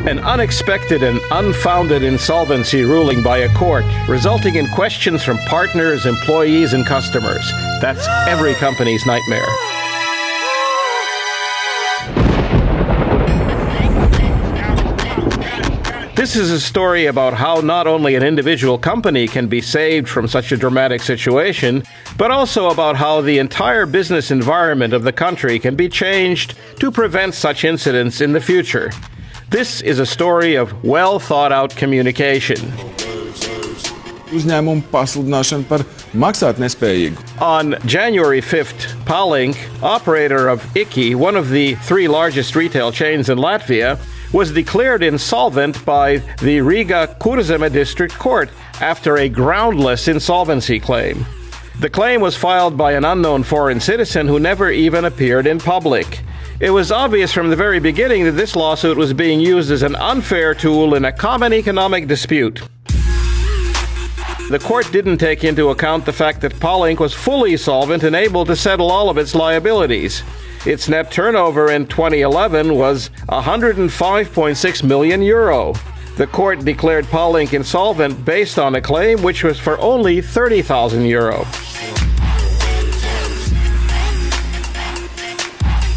An unexpected and unfounded insolvency ruling by a court, resulting in questions from partners, employees, and customers. That's every company's nightmare. This is a story about how not only an individual company can be saved from such a dramatic situation, but also about how the entire business environment of the country can be changed to prevent such incidents in the future. This is a story of well-thought-out communication. Uzņēmumu pasludināšana par maksātnespējīgu. On January 5th, PALINK, operator of IKI, one of the 3 largest retail chains in Latvia, was declared insolvent by the Riga Kurzeme District Court after a groundless insolvency claim. The claim was filed by an unknown foreign citizen who never even appeared in public. It was obvious from the very beginning that this lawsuit was being used as an unfair tool in a common economic dispute. The court didn't take into account the fact that PALINK was fully solvent and able to settle all of its liabilities. Its net turnover in 2011 was €105.6 million. The court declared PALINK insolvent based on a claim which was for only €30,000.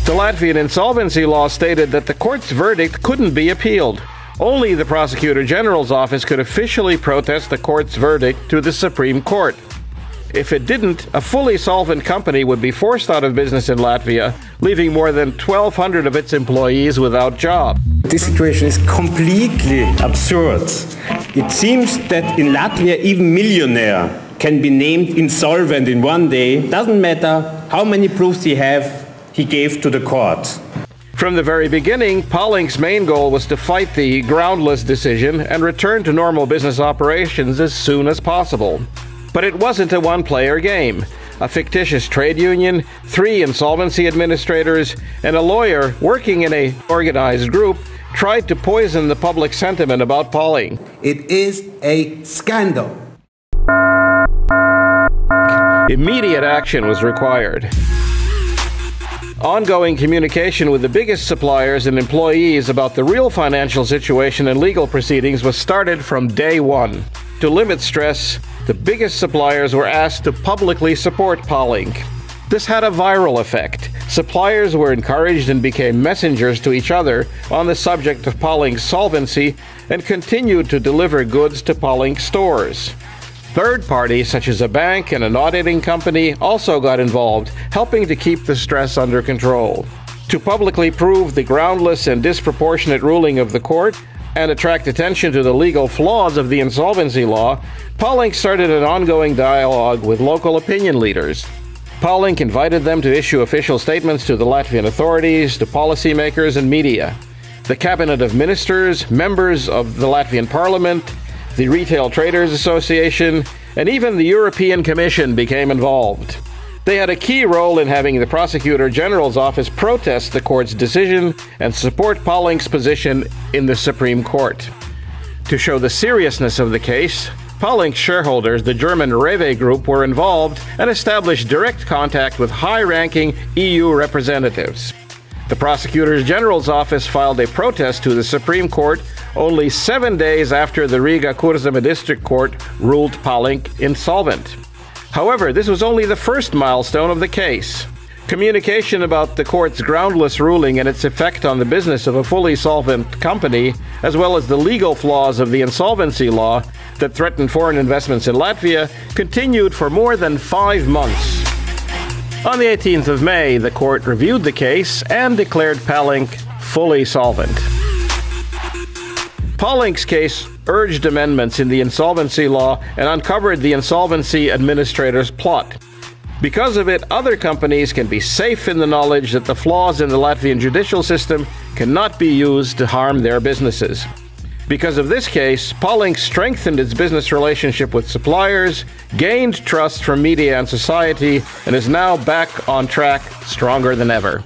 The Latvian insolvency law stated that the court's verdict couldn't be appealed. Only the Prosecutor General's office could officially protest the court's verdict to the Supreme Court. If it didn't, a fully solvent company would be forced out of business in Latvia, leaving more than 1,200 of its employees without jobs. This situation is completely absurd. It seems that in Latvia, even millionaire can be named insolvent in one day. Doesn't matter how many proofs he gave to the court. From the very beginning, PALINK's main goal was to fight the groundless decision and return to normal business operations as soon as possible. But it wasn't a one-player game. A fictitious trade union, 3 insolvency administrators, and a lawyer working in an organized group tried to poison the public sentiment about PALINK. It is a scandal. Immediate action was required. Ongoing communication with the biggest suppliers and employees about the real financial situation and legal proceedings was started from day one. To limit stress, the biggest suppliers were asked to publicly support PALINK. This had a viral effect. Suppliers were encouraged and became messengers to each other on the subject of PALINK's solvency and continued to deliver goods to PALINK stores. Third parties, such as a bank and an auditing company, also got involved, helping to keep the stress under control. To publicly prove the groundless and disproportionate ruling of the court and attract attention to the legal flaws of the insolvency law, PALINK started an ongoing dialogue with local opinion leaders. PALINK invited them to issue official statements to the Latvian authorities, to policymakers and media. The Cabinet of Ministers, members of the Latvian Parliament, the Retail Traders Association, and even the European Commission became involved. They had a key role in having the Prosecutor General's office protest the court's decision and support PALINK's position in the Supreme Court. To show the seriousness of the case, PALINK shareholders, the German Rewe Group, were involved and established direct contact with high-ranking EU representatives. The Prosecutor General's office filed a protest to the Supreme Court only 7 days after the Riga Kurzeme District Court ruled PALINK insolvent. However, this was only the first milestone of the case. Communication about the court's groundless ruling and its effect on the business of a fully solvent company, as well as the legal flaws of the insolvency law that threatened foreign investments in Latvia, continued for more than 5 months. On the 18th of May, the court reviewed the case and declared PALINK fully solvent. PALINK's case urged amendments in the insolvency law and uncovered the insolvency administrator's plot. Because of it, other companies can be safe in the knowledge that the flaws in the Latvian judicial system cannot be used to harm their businesses. Because of this case, PALINK strengthened its business relationship with suppliers, gained trust from media and society, and is now back on track stronger than ever.